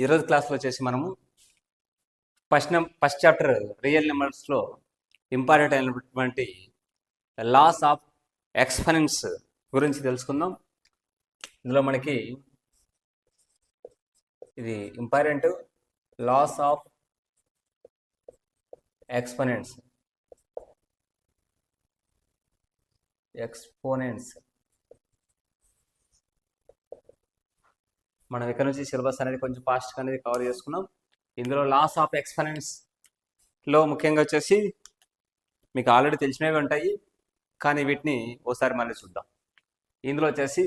ఈరోజు క్లాస్లో వచ్చేసి మనము ఫస్ట్ చాప్టర్ రియల్ నెంబర్స్లో ఇంపార్టెంట్ అయినటువంటి లాస్ ఆఫ్ ఎక్స్పెరెన్స్ గురించి తెలుసుకుందాం. ఇందులో మనకి ఇది ఇంపార్టెంట్ లాస్ ఆఫ్ ఎక్స్పోనెంట్స్ మనం ఇక్కడ నుంచి సిలబస్ అనేది కొంచెం ఫాస్ట్గా అనేది కవర్ చేసుకున్నాం. ఇందులో లాస్ ఆఫ్ ఎక్స్పెరెన్స్లో ముఖ్యంగా వచ్చేసి మీకు ఆల్రెడీ తెలిసినవి ఉంటాయి, కానీ వీటిని ఓసారి మళ్ళీ చూద్దాం. ఇందులో వచ్చేసి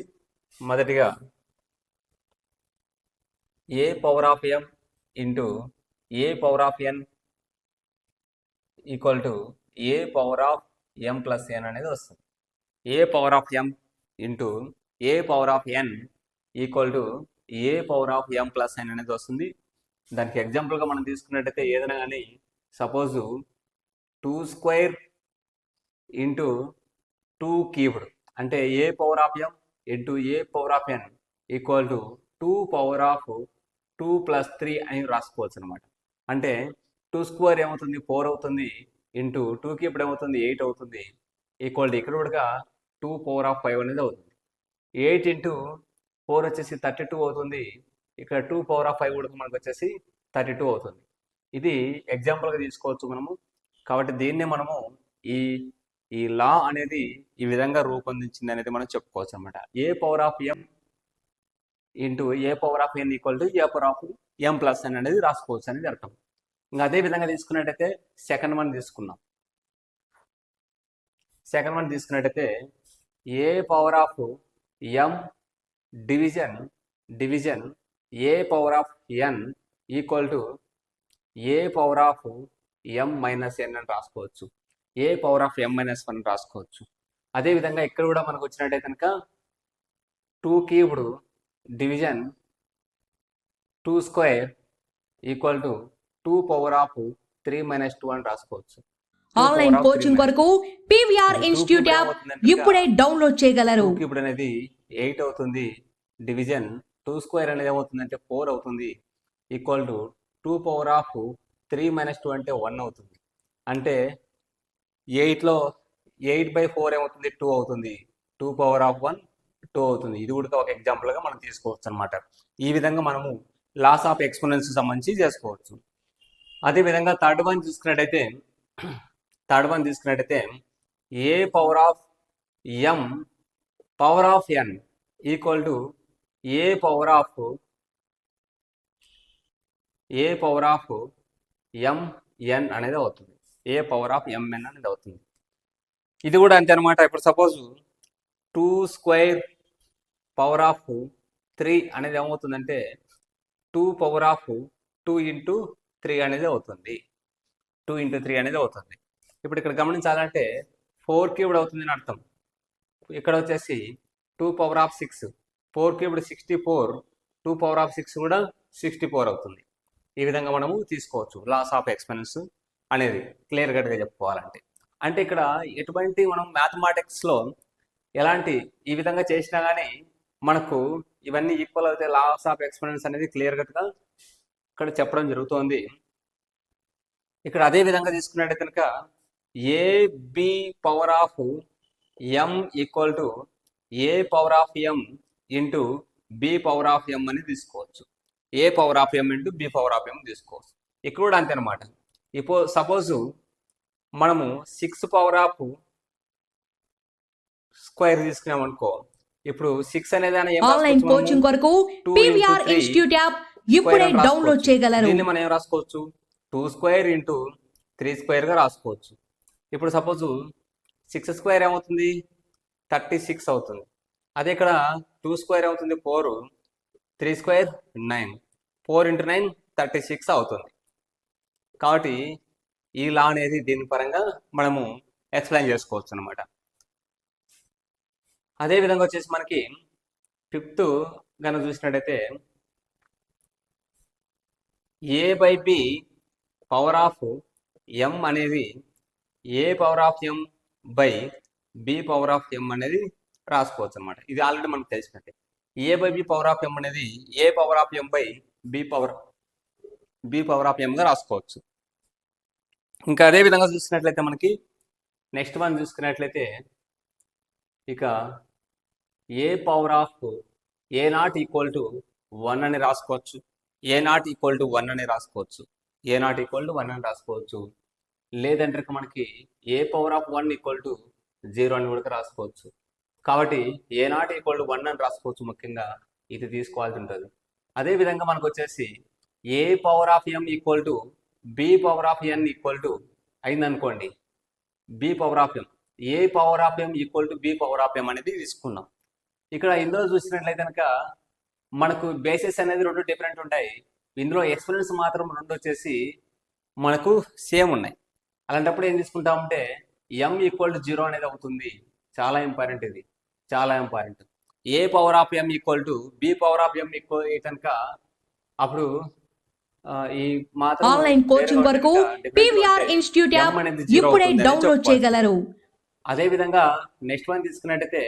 మొదటిగా a power of m into a power of n equal to a power of m plus n అనేది వస్తుంది. A power of m into a power of n equal to a power of m plus n అనేది వస్తుంది. దానికి ఎగ్జాంపుల్గా మనం తీసుకున్నట్టయితే ఏదైనా కానీ సపోజ్ 2 స్క్వేర్ ఇంటూ 2 క్యూబ్డ్ అంటే a power of m into a power of n equal to 2 power of 2 plus 3 అని రాసుకోవచ్చు అనమాట. అంటే 2 స్క్వేర్ ఏమవుతుంది 4 అవుతుంది, ఇంటూ 2 క్యూబ్డ్ ఏమవుతుంది 8 అవుతుంది, ఈక్వల్ టు ఇక్కడ కూడా 2 పవర్ ఆఫ్ 5 అనేది అవుతుంది. 8 ఇంటూ 4 వచ్చేసి 32 అవుతుంది, ఇక్కడ 2 పవర్ ఆఫ్ 5 కూడా మనకు వచ్చేసి 32 అవుతుంది. ఇది ఎగ్జాంపుల్గా తీసుకోవచ్చు మనము. కాబట్టి దీన్నే మనము ఈ లా అనేది ఈ విధంగా రూపొందించింది అనేది మనం చెప్పుకోవచ్చు అనమాట. A power of m into a power of n equal to a power of m plus n అనేది రాసుకోవచ్చు అనేది అర్థం. ఇంకా అదే విధంగా తీసుకున్నట్టయితే సెకండ్ వన్ తీసుకున్నాం. సెకండ్ వన్ తీసుకున్నట్టయితే a power of m division a power of n equal to a power of m minus n అని రాసుకోవచ్చు. A power of m minus 1 రాసుకోవచ్చు. అదేవిధంగా ఇక్కడ కూడా మనకు వచ్చినట్టయితే కనుక 2 cubed division 2 square equal to 2 power of 3 minus 2 అని రాసుకోవచ్చు. ఆన్లైన్ కోచింగ్ కొరకు పీవీఆర్ ఇన్స్టిట్యూట్ యాప్ ఇప్పుడే డౌన్లోడ్ చేయగలరు. 2 క్యూబ్డ్ అనేది 8 అవుతుంది, డివిజన్ 2 స్క్వేర్ అనేది ఏమవుతుందంటే 4 అవుతుంది, equal to 2 power of 3 minus 2 అంటే 1 అవుతుంది. అంటే 8లో 8/4 ఏమవుతుంది 2 అవుతుంది, 2 పవర్ ఆఫ్ 1 2 అవుతుంది. ఇది కూడా ఒక ఎగ్జాంపుల్గా మనం తీసుకోవచ్చు అనమాట. ఈ విధంగా మనము లాస్ ఆఫ్ ఎక్స్పోనెన్స్ సంబంధించి చేసుకోవచ్చు. అదేవిధంగా థర్డ్ వన్ తీసుకున్నట్టయితే a power of m power of n equal to a power of m n అనేది అవుతుంది. ఏ పవర్ ఆఫ్ ఎంఎన్ అనేది అవుతుంది. ఇది కూడా అంతే అనమాట. ఇప్పుడు సపోజ్ 2 స్క్వేర్ పవర్ ఆఫ్ 3 అనేది ఏమవుతుందంటే 2 పవర్ ఆఫ్ 2 ఇంటూ 3 అనేది అవుతుంది. 2 ఇంటూ 3 అనేది అవుతుంది. ఇప్పుడు ఇక్కడ గమనించాలంటే 4 క్యూబ్డ్ అవుతుంది అని అర్థం. ఇక్కడ వచ్చేసి 2 power of 6 4 cubed 64, 2 power of 6 కూడా 64 అవుతుంది. ఈ విధంగా మనము తీసుకోవచ్చు లాస్ ఆఫ్ ఎక్స్పెరెన్స్ అనేది క్లియర్ కట్గా చెప్పుకోవాలంటే. అంటే ఇక్కడ ఎటువంటి మనం మ్యాథమెటిక్స్లో ఎలాంటి ఈ విధంగా చేసినా కానీ మనకు ఇవన్నీ ఈక్వల్ అయితే లాస్ ఆఫ్ ఎక్స్పెరెన్స్ అనేది క్లియర్ కట్గా ఇక్కడ చెప్పడం జరుగుతోంది. ఇక్కడ అదే విధంగా తీసుకున్నట్టు కనుక a b power of m equal to a power of m into b power of m అని తీసుకోవచ్చు. A power of m into b power of m తీసుకోవచ్చు. ఇక్కడ కూడా అంతే అనమాట. ఇప్పుడు సపోజ్ మనము 6 పవర్ ఆఫ్ స్క్వేర్ తీసుకున్నాం అనుకో, ఇప్పుడు 6 అనేది ఆన్లైన్ కోచింగ్ కొరకు పీవీఆర్ ఇన్స్టిట్యూట్ యాప్ ఇప్పుడే డౌన్లోడ్ చేయగలరు. దీన్ని మనం ఏం రాసుకోవచ్చు 2 స్క్వేర్ ఇంటూ 3 స్క్వేర్గా రాసుకోవచ్చు. ఇప్పుడు సపోజ్ 6 స్క్వేర్ ఏమవుతుంది 36 అవుతుంది. అదే ఇక్కడ 2 స్క్వేర్ అవుతుంది 4, 3 స్క్వేర్ 9, 4 ఇంటూ 9 36 అవుతుంది. కాబట్టి ఈ లా అనేది దీని పరంగా మనము ఎక్స్ప్లెయిన్ చేసుకోవచ్చు అనమాట. అదేవిధంగా వచ్చేసి మనకి 5th కనుక చూసినట్టయితే a/b పవర్ ఆఫ్ ఎం అనేది a power of m by b power of m అనేది రాసుకోవచ్చు అనమాట. ఇది ఆల్రెడీ మనకు తెలిసినట్టే. a/b పవర్ ఆఫ్ ఎం అనేది a power of m by b power of ఎంగా రాసుకోవచ్చు. ఇంకా అదే విధంగా చూసుకున్నట్లయితే మనకి నెక్స్ట్ వన్ చూసుకున్నట్లయితే ఇక a power of a not equal to 1 అని రాసుకోవచ్చు. ఏ నాట్ ఈక్వల్ టు 1 అని రాసుకోవచ్చు. ఏ నాట్ ఈక్వల్ టు 1 అని రాసుకోవచ్చు. లేదంటే ఇక మనకి ఏ పవర్ ఆఫ్ 1 ఈక్వల్ టు 0 అని కూడా రాసుకోవచ్చు. కాబట్టి ఏ నాట్ ఈక్వల్ టు 1 అని రాసుకోవచ్చు. ముఖ్యంగా ఇది తీసుకోవాల్సి ఉంటుంది. అదేవిధంగా మనకు వచ్చేసి a power of m equal to b power of n equal to అయిందనుకోండి. B power of m a power of m equal to b power of m అనేది తీసుకున్నాం. ఇక్కడ ఇందులో చూసినట్లయితే కనుక మనకు బేసిస్ అనేది రెండు డిఫరెంట్ ఉంటాయి. ఇందులో ఎక్స్పెరెన్స్ మాత్రం రెండు వచ్చేసి మనకు సేమ్ ఉన్నాయి. అలాంటప్పుడు ఏం తీసుకుంటామంటే ఎం ఈక్వల్ టు 0 అనేది అవుతుంది. చాలా ఇంపార్టెంట్, ఇది చాలా important. A power of m equal to b power of m equal కనుక అప్పుడు ఈ మాత్రం ఆన్లైన్ కోచింగ్ వరకు పీవీఆర్ ఇన్స్టిట్యూట్ యాప్ ఇప్పుడే డౌన్లోడ్ చేయగలరు. అదే విధంగా నెక్స్ట్ వన్ తీసుకున్నట్టయితే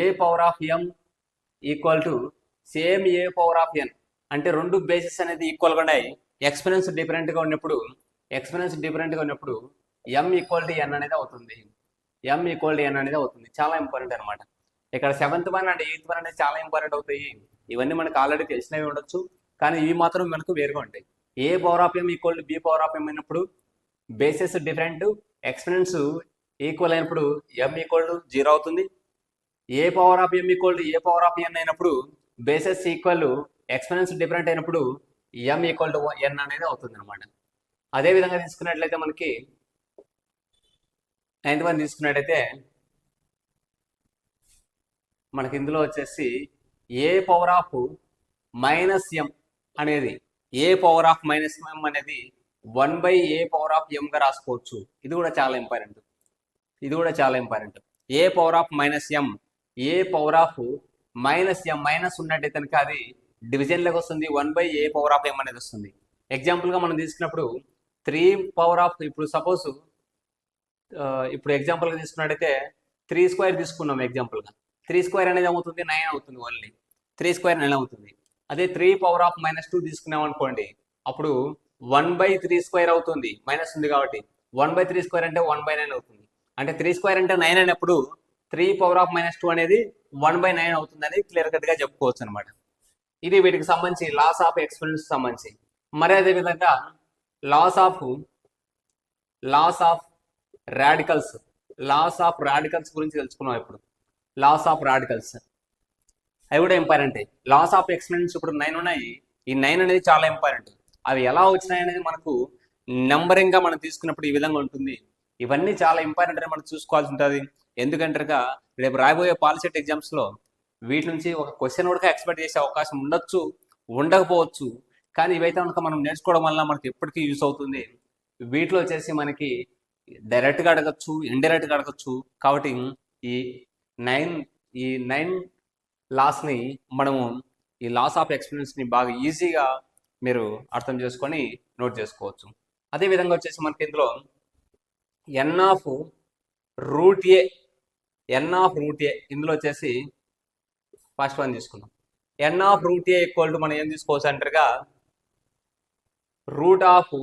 a power of m equal to same a power of n అంటే రెండు బేసిస్ అనేది ఈక్వల్గా ఉన్నాయి. ఎక్స్పెరెన్స్ డిఫరెంట్గా ఉన్నప్పుడు ఎం ఈక్వల్ టు ఎన్ అనేది అవుతుంది. ఎం ఈక్వల్ టు ఎన్ అనేది అవుతుంది. చాలా ఇంపార్టెంట్ అనమాట. ఇక్కడ 7th one and 8th one అనేది చాలా ఇంపార్టెంట్ అవుతాయి. ఇవన్నీ మనకు ఆల్రెడీ తెలిసినవి ఉండొచ్చు, కానీ ఇవి మాత్రం మనకు వేరుగా ఉంటాయి. A power of m equal to b power of m అయినప్పుడు బేసిస్ డిఫరెంట్, ఎక్స్పెరెన్స్ ఈక్వల్ అయినప్పుడు ఎం ఈక్వల్ టు 0 అవుతుంది. A power of m equal to a power of n అయినప్పుడు బేసెస్ ఈక్వల్, ఎక్స్పెరెన్స్ డిఫరెంట్ అయినప్పుడు ఎం ఈక్వల్ టు ఎన్ అనేది అవుతుంది అనమాట. అదే విధంగా తీసుకున్నట్లయితే మనకి 9th వన్ తీసుకున్నట్టయితే మనకి ఇందులో వచ్చేసి ఏ పవర్ ఆఫ్ మైనస్ ఎం అనేది ఏ పవర్ ఆఫ్ మైనస్ ఎం అనేది 1/ఏ పవర్ ఆఫ్ ఎంగా రాసుకోవచ్చు. ఇది కూడా చాలా important. A power of minus M a power of minus M minus ఉన్నట్టయితే కనుక అది డివిజన్లోకి వస్తుంది. 1/ఏ పవర్ ఆఫ్ ఎం అనేది వస్తుంది. ఎగ్జాంపుల్గా మనం తీసుకున్నప్పుడు 3 పవర్ ఆఫ్ ఇప్పుడు సపోజ్ ఇప్పుడు ఎగ్జాంపుల్గా తీసుకున్నట్టయితే 3 స్క్వేర్ తీసుకున్నాం. ఎగ్జాంపుల్గా 3 స్క్వేర్ అనేది ఏమవుతుంది? 9 అవుతుంది. ఓన్లీ 3 స్క్వేర్ 9 అవుతుంది. అదే 3 పవర్ ఆఫ్ -2 తీసుకున్నాం అనుకోండి, అప్పుడు 1/3 స్క్వేర్ అవుతుంది. మైనస్ ఉంది కాబట్టి 1/3 స్క్వేర్ అంటే 1/9 అవుతుంది. అంటే 3 స్క్వేర్ అంటే 9 అయినప్పుడు 3 పవర్ ఆఫ్ -2 అనేది 1/9 అవుతుందని క్లియర్ కట్గా చెప్పుకోవచ్చు అనమాట. ఇది వీటికి సంబంధించి లాస్ ఆఫ్ ఎక్స్పెరెన్స్ సంబంధించి. మరి అదే విధంగా లాస్ ఆఫ్ రాడికల్స్ గురించి తెలుసుకున్నాం. ఇప్పుడు లాస్ ఆఫ్ రాడికల్స్ అవి కూడా ఇంపార్టెంట్. లాస్ ఆఫ్ ఎక్స్పెరెన్స్ ఇప్పుడు 9 ఉన్నాయి. ఈ 9 అనేది చాలా ఇంపార్టెంట్. అవి ఎలా వచ్చినాయి అనేది మనకు నెంబరింగ్గా మనం తీసుకున్నప్పుడు ఈ విధంగా ఉంటుంది. ఇవన్నీ చాలా ఇంపార్టెంట్ అని మనం చూసుకోవాల్సి ఉంటుంది. ఎందుకంటే రేపు రాబోయే పాలిసెట్ ఎగ్జామ్స్లో వీటి నుంచి ఒక క్వశ్చన్ కూడా ఎక్స్పెక్ట్ చేసే అవకాశం ఉండొచ్చు, ఉండకపోవచ్చు. కానీ ఇవైతే కనుక మనం నేర్చుకోవడం వల్ల మనకి ఎప్పటికీ యూస్ అవుతుంది. వీటిలో వచ్చేసి మనకి డైరెక్ట్గా అడగచ్చు, ఇండైరెక్ట్గా అడగచ్చు. కాబట్టి ఈ నైన్ లాస్ని మనము ఈ లాస్ ఆఫ్ ఎక్స్పీరియన్స్ని బాగా ఈజీగా మీరు అర్థం చేసుకొని నోట్ చేసుకోవచ్చు. అదేవిధంగా వచ్చేసి మనకి ఇందులో ఎన్ ఆఫ్ రూట్ ఏ ఇందులో వచ్చేసి ఫస్ట్ వన్ తీసుకున్నాం. N of root a equal to మనం ఏం తీసుకోవచ్చు అంటారుగా root of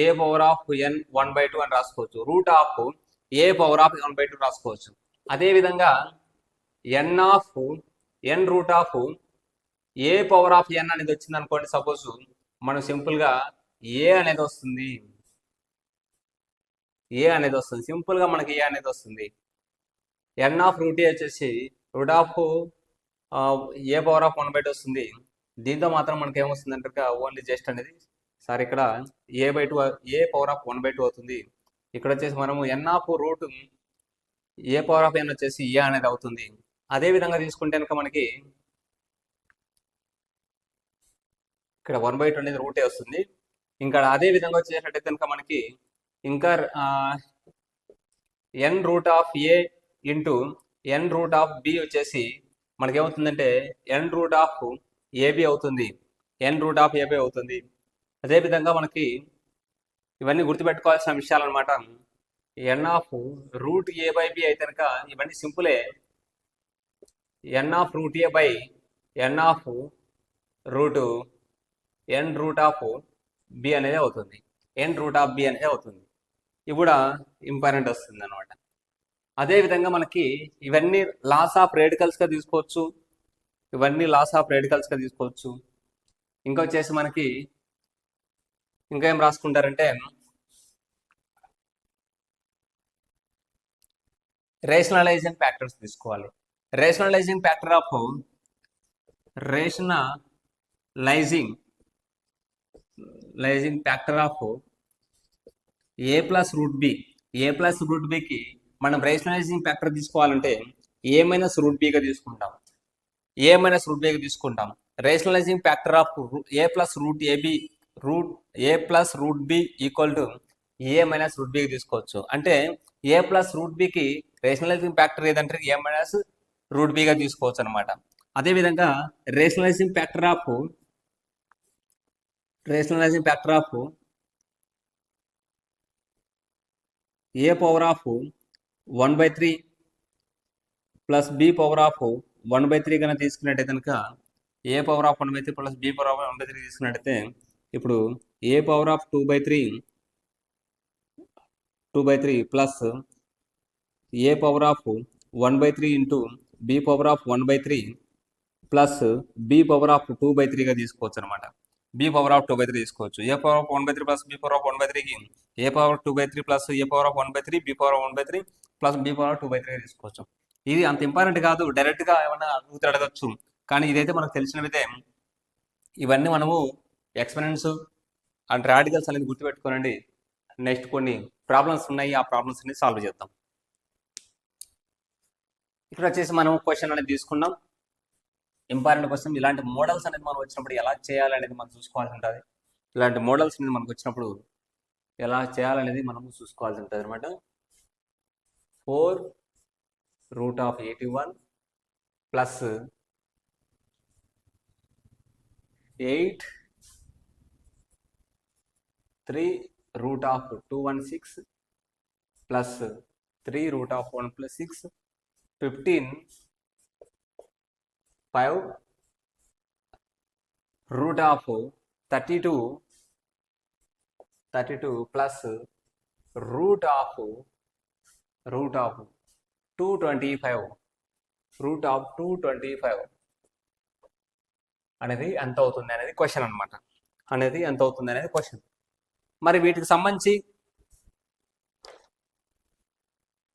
a power of n 1/2 అని రాసుకోవచ్చు. Root of a power of 1/2 రాసుకోవచ్చు. అదేవిధంగా n root of a power of n అనేది వచ్చింది అనుకోండి. సపోజ్ మనం సింపుల్గా ఏ అనేది వస్తుంది. సింపుల్గా మనకి ఏ అనేది వస్తుంది. ఎన్ ఆఫ్ రూట్ ఏ వచ్చేసి route of a power of 1/2 వస్తుంది. దీంతో మాత్రం మనకి ఏమొస్తుంది అంటే ఓన్లీ జస్ట్ అనేది సార్ ఇక్కడ a/2 ఏ పవర్ ఆఫ్ 1/2 అవుతుంది. ఇక్కడ వచ్చేసి మనము n of root a power of n వచ్చేసి ఏ అనేది అవుతుంది. అదే విధంగా తీసుకుంటే కనుక మనకి ఇక్కడ 1/2 అనేది రూట్ ఏ వస్తుంది. ఇంకా అదే విధంగా వచ్చేటట్టయితే కనుక మనకి ఇంకా n root of a into n root of b వచ్చేసి మనకి ఏమవుతుందంటే ఎన్ రూట్ ఆఫ్ ఏబి అవుతుంది. అదేవిధంగా మనకి ఇవన్నీ గుర్తుపెట్టుకోవాల్సిన విషయాలు అనమాట. N of root a by b అయితే కనుక ఇవన్నీ సింపులే. N of root a by n of root n root of b అనేది అవుతుంది. ఎన్ రూట్ ఆఫ్ బి అనేది అవుతుంది. ఇది కూడా ఇంపార్టెంట్ వస్తుంది అనమాట. అదేవిధంగా మనకి ఇవన్నీ లాస్ ఆఫ్ రేడికల్స్గా తీసుకోవచ్చు. ఇవన్నీ లాస్ ఆఫ్ రేడికల్స్గా తీసుకోవచ్చు. ఇంకా వచ్చేసి మనకి ఇంకా ఏం రాసుకుంటారంటే రేషనలైజింగ్ ఫ్యాక్టర్స్ తీసుకోవాలి. Rationalising factor of rationalising factor of a plus root b. A plus root బికి మనం రేషనలైజింగ్ ఫ్యాక్టర్ తీసుకోవాలంటే ఏ మైనస్ రూట్ బిగా తీసుకుంటాం. ఏ మైనస్ రూట్ బిగా తీసుకుంటాం. Rationalising factor of a plus root a b a plus root b equal to a minus root బికి తీసుకోవచ్చు. అంటే ఏ ప్లస్ రూట్ బికి రేషనలైజింగ్ ఫ్యాక్టర్ ఏదంటే ఏ మైనస్ రూట్ బిగా తీసుకోవచ్చు అనమాట. అదేవిధంగా rationalising factor of a power of 1/3 plus b power of 1/3 కనుక తీసుకున్నట్టయితే కనుక a power of 1/3 plus b power of 1/3 తీసుకున్నట్టయితే ఇప్పుడు a power of 2/3 plus a power of 1/3 into b power of 1/3 plus b power of 2/3గా తీసుకోవచ్చు అనమాట. B power of 2/3 తీసుకోవచ్చు. A power of 1/3 plus b power of 1/3కి a power 2/3 plus a power of 1/3 b power of 1/3 plus b power of 2/3 తీసుకోవచ్చు. ఇది అంత important కాదు, డైరెక్ట్గా ఏమన్నా అడగచ్చు. కానీ ఇదైతే మనకు తెలిసినవితే ఇవన్నీ మనము ఎక్స్పెరిమెంట్స్ అండ్ రాడికల్స్ అనేది గుర్తుపెట్టుకోనండి. నెక్స్ట్ కొన్ని ప్రాబ్లమ్స్ ఉన్నాయి, ఆ ప్రాబ్లమ్స్ అనేది సాల్వ్ చేద్దాం. ఇక్కడ వచ్చేసి మనం క్వశ్చన్ అనేది తీసుకున్నాం. Important question. ఇలాంటి మోడల్స్ అనేది మనం వచ్చినప్పుడు ఎలా చేయాలి అనేది మనం చూసుకోవాల్సి ఉంటుంది. ఇలాంటి మోడల్స్ అనేది మనకు వచ్చినప్పుడు ఎలా చేయాలనేది మనము చూసుకోవాల్సి ఉంటుంది అనమాట. 4√81 ప్లస్ 8 3√216 ప్లస్ 3√1 ప్లస్ 6 15 5 √32 ప్లస్ √225 అనేది ఎంత అవుతుంది అనేది క్వశ్చన్ అనమాట. మరి వీటికి సంబంధించి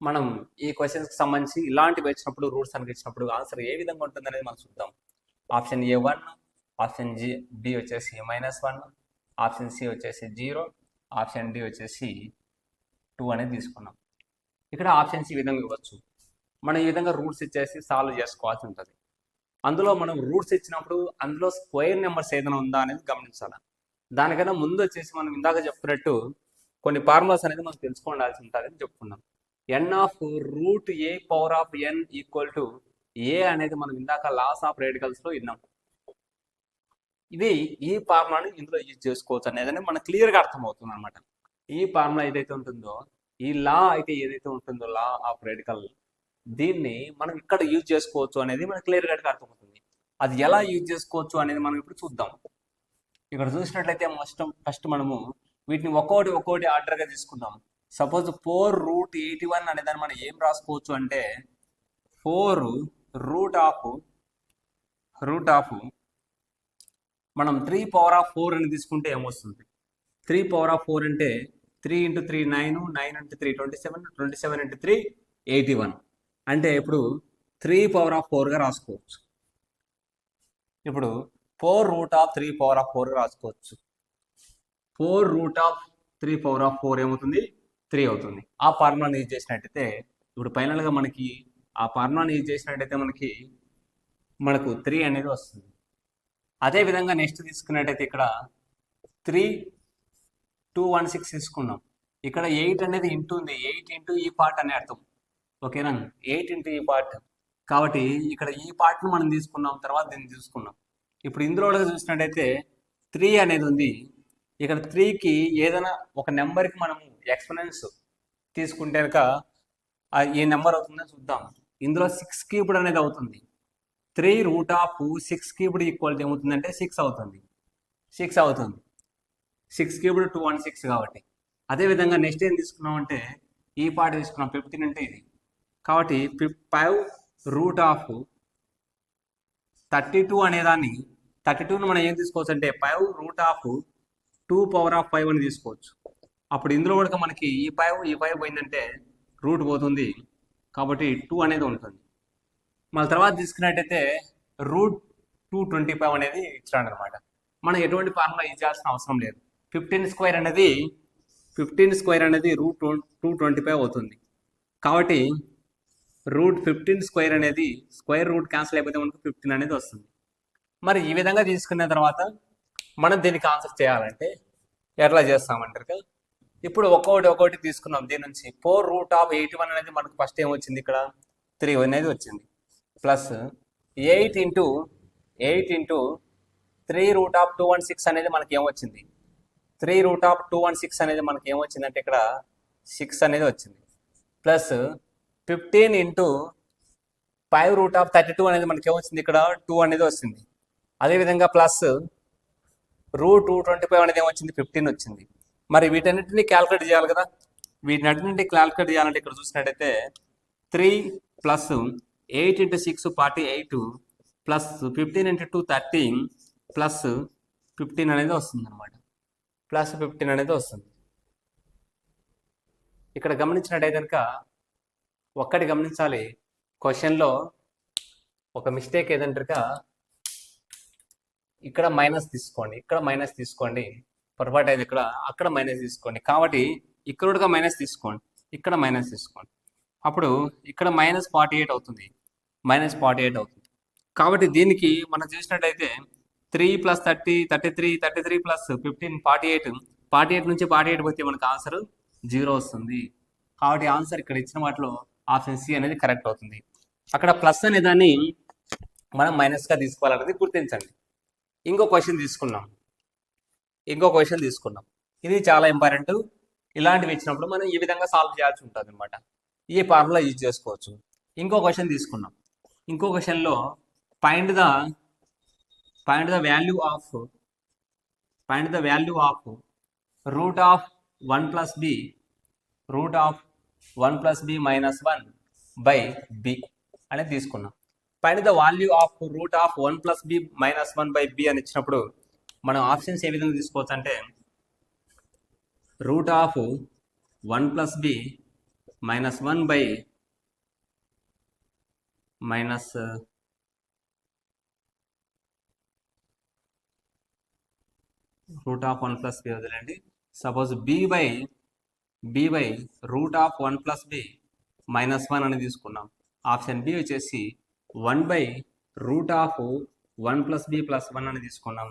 మనం ఈ క్వశ్చన్స్కి సంబంధించి ఇలాంటివి వచ్చినప్పుడు రూట్స్ అని ఇచ్చినప్పుడు ఆన్సర్ ఏ విధంగా ఉంటుంది అనేది మనం చూద్దాం. ఆప్షన్ ఏ 1, ఆప్షన్ బి వచ్చేసి -1, ఆప్షన్ సి వచ్చేసి 0, ఆప్షన్ డి వచ్చేసి 2 అనేది తీసుకున్నాం. ఇక్కడ ఆప్షన్ సి ఈ విధంగా ఇవ్వచ్చు. మనం ఈ విధంగా రూట్స్ ఇచ్చేసి సాల్వ్ చేసుకోవాల్సి ఉంటుంది. అందులో మనం రూట్స్ ఇచ్చినప్పుడు అందులో స్క్వేర్ నెంబర్స్ ఏదైనా ఉందా అనేది గమనించాలి. దానికన్నా ముందు వచ్చేసి మనం ఇందాక చెప్పుకున్నట్టు కొన్ని ఫార్ములాస్ అనేది మనం తెలుసుకోవాల్సి ఉంటుంది అని చెప్పుకున్నాం. N of root a power of n equal to a అనేది మనం ఇందాక లాస్ ఆఫ్ రేడికల్స్లో విన్నాం. ఇది ఈ ఫార్ములాని ఇందులో యూజ్ చేసుకోవచ్చు అనేది మనకు క్లియర్గా అర్థమవుతుంది అనమాట. ఈ ఫార్ములా ఏదైతే ఉంటుందో, ఈ లా అయితే ఏదైతే ఉంటుందో లా ఆఫ్ రేడికల్, దీన్ని మనం ఇక్కడ యూజ్ చేసుకోవచ్చు అనేది మనకు క్లియర్గా అర్థమవుతుంది. అది ఎలా యూజ్ చేసుకోవచ్చు అనేది మనం ఇప్పుడు చూద్దాం. ఇక్కడ చూసినట్లయితే ఫస్ట్ మనము వీటిని ఒక్కొక్కటి ఆర్డర్గా తీసుకుందాం. సపోజ్ 4√81 అనే దాన్ని మనం ఏం రాసుకోవచ్చు అంటే 4√ఆఫ్ మనం 3/4 అని తీసుకుంటే ఏమొస్తుంది? 3/4 అంటే 3 × 3 9, 9 × 3 27, 27 × 3 81. అంటే ఇప్పుడు 3/4గా రాసుకోవచ్చు. ఇప్పుడు 4√3/4గా రాసుకోవచ్చు. 4√3/4 ఏమవుతుంది? 3 అవుతుంది. ఆ ఫార్ములాని యూజ్ చేసినట్టయితే ఇప్పుడు ఫైనల్గా మనకు 3 అనేది వస్తుంది. అదేవిధంగా నెక్స్ట్ తీసుకున్నట్టయితే ఇక్కడ 3/216 తీసుకున్నాం. ఇక్కడ 8 అనేది ఇంటూ ఉంది. 8 ఇంటూ ఈ పార్ట్ అనే అర్థం. ఓకేనా? 8 ఇంటూ ఈ పార్ట్. కాబట్టి ఇక్కడ ఈ పార్ట్ను మనం తీసుకున్నాం, తర్వాత దీన్ని తీసుకున్నాం. ఇప్పుడు ఇందులో చూసినట్టయితే 3 అనేది ఉంది. ఇక్కడ 3కి ఏదైనా ఒక నెంబర్కి మనం ఎక్స్పోనెన్స్ తీసుకుంటే కనుక ఏ నెంబర్ అవుతుందో చూద్దాం. ఇందులో 6 క్యూబ్డ్ అనేది అవుతుంది. 3 రూట్ ఆఫ్ 6 క్యూబ్డ్ ఈక్వల్ ఏమవుతుందంటే 6 అవుతుంది. 6 అవుతుంది. 6 క్యూబ్డ్ 216 కాబట్టి. అదేవిధంగా నెక్స్ట్ ఏం తీసుకున్నామంటే ఈ పార్ట్ తీసుకున్నాం 15 అంటే ఇది కాబట్టి 5 రూట్ ఆఫ్ 32 అనేదాన్ని 32ను మనం ఏం తీసుకోవచ్చు అంటే 5 రూట్ ఆఫ్ 2 పవర్ ఆఫ్ 5 అని తీసుకోవచ్చు. అప్పుడు ఇందులో కూడా మనకి ఈ 5 పోయిందంటే రూట్ పోతుంది కాబట్టి 2 అనేది ఉంటుంది. మళ్ళీ తర్వాత తీసుకున్నట్టయితే రూట్ 225 అనేది ఇచ్చాడు అనమాట. మనం ఎటువంటి ఫార్ములా యూజ్ చేయాల్సిన అవసరం లేదు. 15 స్క్వేర్ అనేది రూట్ 225 అవుతుంది కాబట్టి రూట్ 15 స్క్వేర్ అనేది స్క్వేర్ రూట్ క్యాన్సిల్ అయిపోతే మనకు 15 అనేది వస్తుంది. మరి ఈ విధంగా తీసుకున్న తర్వాత మనం దీనికి ఆన్సర్ చేయాలంటే ఎట్లా చేస్తామంటారు కదా. ఇప్పుడు ఒక్కొక్కటి తీసుకున్నాం. దీని నుంచి 4 రూట్ ఆఫ్ 81 అనేది మనకు ఫస్ట్ ఏమొచ్చింది, ఇక్కడ 3 అనేది వచ్చింది. ప్లస్ 8 ఇంటూ 3 రూట్ ఆఫ్ 216 అనేది మనకి ఏమొచ్చింది, 3 రూట్ ఆఫ్ 216 అనేది మనకి ఏమొచ్చిందంటే ఇక్కడ 6 అనేది వచ్చింది. ప్లస్ 15 ఇంటూ 5 రూట్ ఆఫ్ 32 అనేది మనకి ఏమొచ్చింది, ఇక్కడ 2 అనేది వచ్చింది. అదేవిధంగా ప్లస్ రూట్ 225 అనేది ఏమొచ్చింది, 15 వచ్చింది. మరి వీటన్నిటిని క్యాల్కులేట్ చేయాలి కదా. వీటన్నిటిని క్యాల్కులేట్ చేయాలంటే ఇక్కడ చూసినట్టయితే 3 plus 8 into 6 48 plus 15 into 2 30 plus 15 అనేది వస్తుంది అనమాట. ప్లస్ 15 అనేది వస్తుంది. ఇక్కడ గమనించినట్టయితే కనుక ఒక్కటి గమనించాలి, క్వశ్చన్లో ఒక మిస్టేక్ ఏదంటే ఇక్కడ మైనస్ తీసుకోండి, ఇక్కడ మైనస్ తీసుకోండి, పొరపాటు అయితే ఇక్కడ అక్కడ మైనస్ తీసుకోండి. కాబట్టి ఇక్కడ కూడా మైనస్ తీసుకోండి, ఇక్కడ మైనస్ తీసుకోండి. అప్పుడు ఇక్కడ -48 అవుతుంది, -48 అవుతుంది. కాబట్టి దీనికి మనం చూసినట్టయితే 3 ప్లస్ 30 33 ప్లస్ 15 48 నుంచి 48 పోతే మనకు ఆన్సర్ 0 వస్తుంది. కాబట్టి ఆన్సర్ ఇక్కడ ఇచ్చిన వాటిలో ఆప్షన్ సి అనేది కరెక్ట్ అవుతుంది. అక్కడ ప్లస్ అనే దాన్ని మనం మైనస్గా తీసుకోవాలనేది గుర్తించండి. ఇంకో క్వశ్చన్ తీసుకున్నాం. ఇది చాలా ఇంపార్టెంట్. ఇలాంటివి ఇచ్చినప్పుడు మనం ఈ విధంగా సాల్వ్ చేయాల్సి ఉంటుంది అనమాట. ఈ ఫార్ములా యూజ్ చేసుకోవచ్చు. ఇంకో క్వశ్చన్ తీసుకున్నాం. ఇంకో క్వశ్చన్లో find the value of root of 1 plus b minus 1 by b అనేది తీసుకున్నాం. Find the value of root of 1 plus b minus 1 by b అని ఇచ్చినప్పుడు మనం ఆప్షన్స్ ఏ విధంగా తీసుకోవచ్చు అంటే root of 1 plus b minus 1 by minus root of 1 plus b వదిలేండి. Suppose b by root of 1 plus b minus 1 అని తీసుకున్నాం. ఆప్షన్ బి వచ్చేసి 1 by root of 1 plus B plus 1 అని తీసుకున్నాం.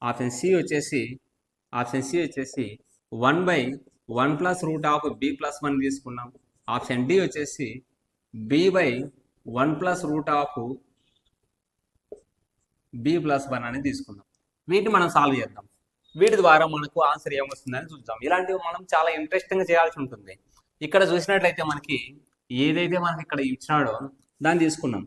ఆప్షన్ సి వచ్చేసి 1 by 1 plus root of B plus 1 తీసుకున్నాం. Option D వచ్చేసి B by 1 plus root of B plus 1 అని తీసుకున్నాం. వీటిని మనం సాల్వ్ చేద్దాం. వీటి ద్వారా మనకు ఆన్సర్ ఏమొస్తుందని చూద్దాం. ఇలాంటివి మనం చాలా ఇంట్రెస్టింగ్గా చేయాల్సి ఉంటుంది. ఇక్కడ చూసినట్లయితే మనకి ఏదైతే మనకి ఇక్కడ ఇచ్చినాడో దాన్ని తీసుకున్నాం.